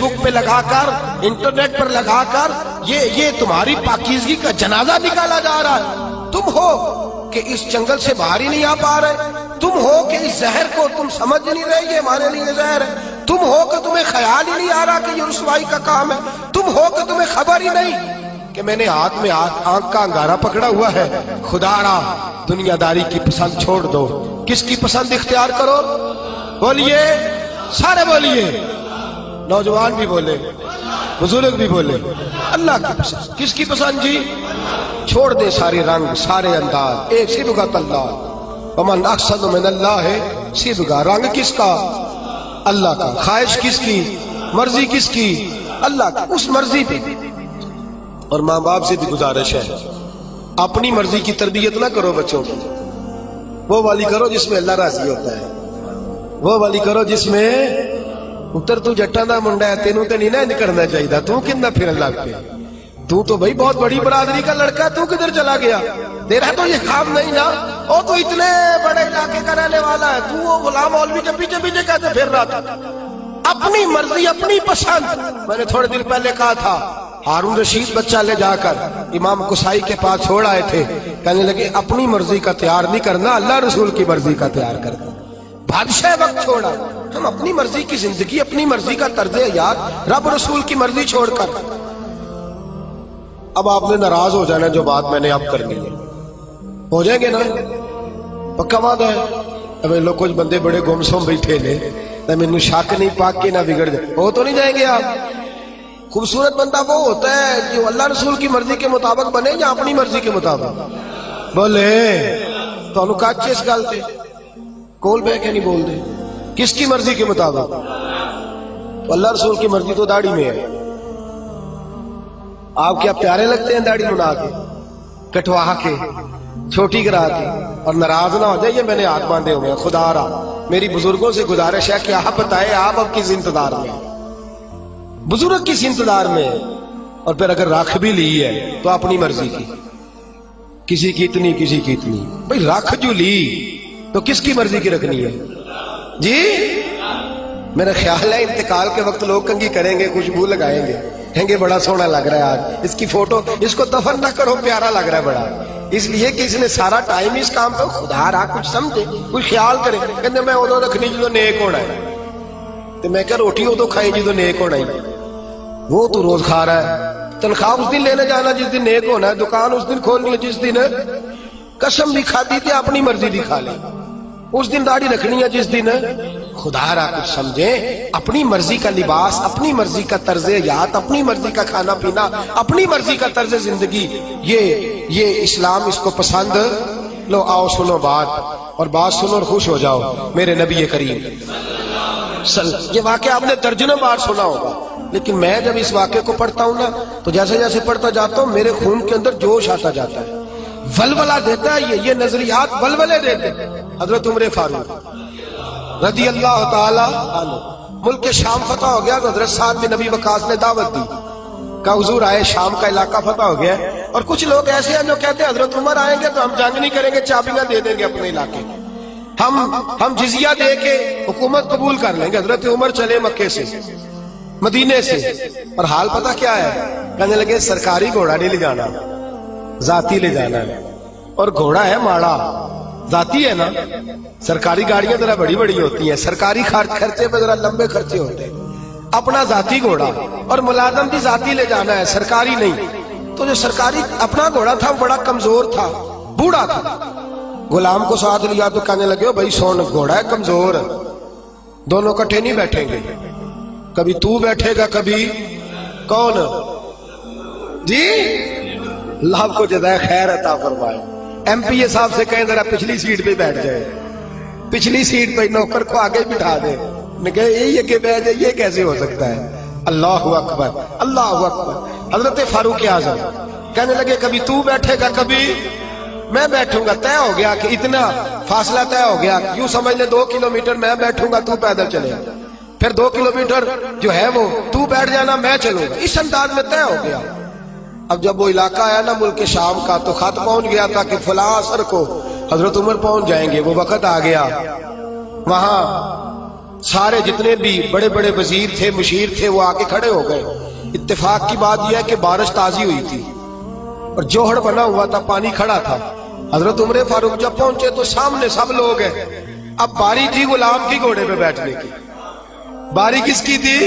بک پہ لگا کر، انٹرنیٹ پر لگا کر یہ تمہاری پاکیزگی کا جنازہ نکالا جا رہا ہے۔ تم ہو کہ اس جنگل سے باہر ہی نہیں آ پا رہے، تم ہو کہ اس زہر کو تم سمجھ نہیں رہے یہ ہمارے لیے زہر ہے، تم ہو کہ تمہیں خیال ہی نہیں آ رہا کہ یہ رسوائی کا کام ہے، تم ہو کہ تمہیں خبر ہی نہیں کہ میں نے ہاتھ میں آنکھ کا انگارہ پکڑا ہوا ہے۔ خدا را دنیا داری کی پسند چھوڑ دو، کس کی پسند اختیار کرو؟ بولیے، سارے بولیے، نوجوان بھی بولے، بزرگ بھی بولے، اللہ کی پسند۔ کس کی پسند جی؟ چھوڑ دے سارے رنگ، سارے انداز، ایک صبغۃ اللہ، ومن احسن من اللہ صبغہ۔ رنگ کس کا؟ اللہ کا۔ خواہش کس کی؟ مرضی کس کی؟ اللہ کی، اس مرضی پہ۔ اور ماں باپ سے بھی گزارش ہے، اپنی مرضی کی تربیت نہ کرو بچوں کی، وہ والی کرو جس میں اللہ راضی ہوتا ہے، وہ والی کرو جس میں اتر تو جٹا دا منڈا ہے، تینوں تے نہیں نہ کرنا چاہیے، تو کن پھر اللہ پہ، تو بھائی بہت بڑی برادری کا لڑکا ہے، تو کدھر چلا گیا؟ تیرا تو یہ کام نہیں نا، وہ تو اتنے بڑے علاقے کا رہنے والا ہے، تو وہ غلام مولوی کے پیچھے پیچھے کہتے پھر رہا تھا۔ اپنی مرضی، اپنی پسند۔ میں نے تھوڑے دن پہلے کہا تھا، ہارون رشید بچہ لے جا کر امام قصائی کے پاس چھوڑ آئے تھے، کہنے لگے اپنی مرضی کا تیار نہیں کرنا، اللہ رسول کی مرضی کا تیار کرنا۔ بادشاہ وقت چھوڑا، ہم اپنی مرضی کی زندگی، اپنی مرضی کا طرز حیات، رب رسول کی مرضی چھوڑ کر۔ اب آپ نے ناراض ہو جانا جو بات میں نے اب کرنی ہے، ہو جائیں گے نا؟ پکا وعدہ ہے؟ اب لوگ کچھ بندے بڑے گمسم بیٹھے لے، نہ مینوں شک نہیں پاک کے نہ بگڑ جائے، ہو تو نہیں جائیں گے آپ؟ خوبصورت بندہ وہ ہوتا ہے جو اللہ رسول کی مرضی کے مطابق بنے یا اپنی مرضی کے مطابق؟ بولے تو انہوں کہا اس گل تے کول بہ کے نہیں بول دے، کس کی مرضی کے مطابق؟ تو اللہ رسول کی مرضی تو داڑھی میں ہے۔ آپ کیا پیارے لگتے ہیں داڑھی منا کے، کٹوا کے، چھوٹی کرا کے؟ اور ناراض نہ ہو جائے، یہ میں نے ہاتھ باندھے ہوئے ہیں، خدا را میری بزرگوں سے گزارش ہے کہ آپ بتائیں آپ اب کس انتظار میں، بزرگ کس انتظار میں؟ اور پھر اگر رکھ بھی لی ہے تو اپنی مرضی کی، کسی کی اتنی کسی کی اتنی، بھئی رکھ جو لی تو کس کی مرضی کی رکھنی ہے جی؟ میرا خیال ہے انتقال کے وقت لوگ کنگھی کریں گے، خوشبو لگائیں گے، کہیں گے بڑا سونا لگ رہا ہے آج، اس کی فوٹو، اس کو دفن نہ کرو، پیارا لگ رہا ہے بڑا، اس لیے کہ اس نے سارا ٹائم اس کام پہ، خدا رہا کچھ سمجھے، کوئی خیال کرے۔ کہتے میں ادو رکھنی جدو نیک ہونا ہے، تو میں کہا روٹی ادو کھائی جدو نیک ہونا ہے، وہ تو روز کھا رہا ہے، تنخواہ اس دن لینے جانا جس دن نیک ہونا ہے، دکان اس دن کھولنی ہے جس دن قسم بھی کھا دی تھی، اپنی مرضی بھی کھا لی، اس دن داڑھی رکھنی ہے جس دن، خدا را کچھ سمجھیں، اپنی مرضی کا لباس، اپنی مرضی کا طرز حیات، اپنی مرضی کا کھانا پینا، اپنی مرضی کا طرز زندگی، یہ اسلام اس کو پسند۔ لو آؤ سنو بات، اور بات سنو اور خوش ہو جاؤ۔ میرے نبی کریم یہ واقعہ آپ نے درجنوں بار سنا ہوگا، لیکن میں جب اس واقعے کو پڑھتا ہوں نا تو جیسے جیسے پڑھتا جاتا ہوں میرے خون کے اندر جوش آتا جاتا ہے، ولولہ دیتا ہے یہ نظریات ولولے دیتے ہیں۔ حضرت عمر فاروق رضی اللہ تعالی عنہ، ملک شام فتح ہو گیا تو حضرت سعد بن نبی وقاص نے دعوت دی، کہا حضور آئے، شام کا علاقہ فتح ہو گیا ہے، اور کچھ لوگ ایسے ہیں جو کہتے ہیں حضرت عمر آئیں گے تو ہم جنگ نہیں کریں گے، چابیاں دے دیں گے اپنے علاقے، ہم جزیہ دے کے حکومت قبول کر لیں گے۔ حضرت عمر چلے مکے سے، مدینے سے، اور حال پتہ کیا ہے؟ کہنے لگے سرکاری گھوڑا نہیں لے جانا، ذاتی لے جانا ہے، اور گھوڑا ہے ماڑا، ذاتی ہے نا، سرکاری گاڑیاں ذرا بڑی بڑی ہوتی ہیں، سرکاری خرچے پہ ذرا لمبے خرچے ہوتے ہیں، اپنا ذاتی گھوڑا، اور ملازم بھی ذاتی لے جانا ہے، سرکاری نہیں۔ تو جو سرکاری اپنا گھوڑا تھا وہ بڑا کمزور تھا، بوڑھا تھا، غلام کو ساتھ لیا تو کہنے لگے بھائی سون، گھوڑا ہے کمزور، دونوں کٹھے نہیں بیٹھیں گے، کبھی تو بیٹھے گا کبھی کون جی؟ اللہ کو جزائے خیر عطا فرمائے۔ ایم پی اے صاحب سے کہیں ذرا پچھلی سیٹ پہ بیٹھ جائے، پچھلی سیٹ پہ نوکر کو آگے بٹھا دے، یہ کہ بیٹھ جائے، یہ کیسے ہو سکتا ہے؟ اللہ اکبر، اللہ اکبر۔ حضرت فاروق اعظم کہنے لگے کبھی تو بیٹھے گا کبھی میں بیٹھوں گا، طے ہو گیا کہ اتنا فاصلہ طے ہو گیا، یوں سمجھ لے 2 کلومیٹر میں بیٹھوں گا تو پیدل چلے، پھر 2 کلومیٹر جو ہے وہ تو بیٹھ جانا میں چلوں گا، اس انداز میں طے ہو گیا۔ اب جب وہ علاقہ آیا نا ملک شام کا تو خط پہنچ گیا تھا کہ فلاں عصر کو حضرت عمر پہنچ جائیں گے، وہ وقت آ گیا، وہاں سارے جتنے بھی بڑے بڑے وزیر تھے مشیر تھے وہ آ کے کھڑے ہو گئے. اتفاق کی بات یہ ہے کہ بارش تازی ہوئی تھی اور جوہڑ بنا ہوا تھا, پانی کھڑا تھا. حضرت عمر فاروق جب پہنچے تو سامنے سب لوگ ہیں. اب باری تھی غلام کی گھوڑے پہ بیٹھنے کی. باری کس کی تھی؟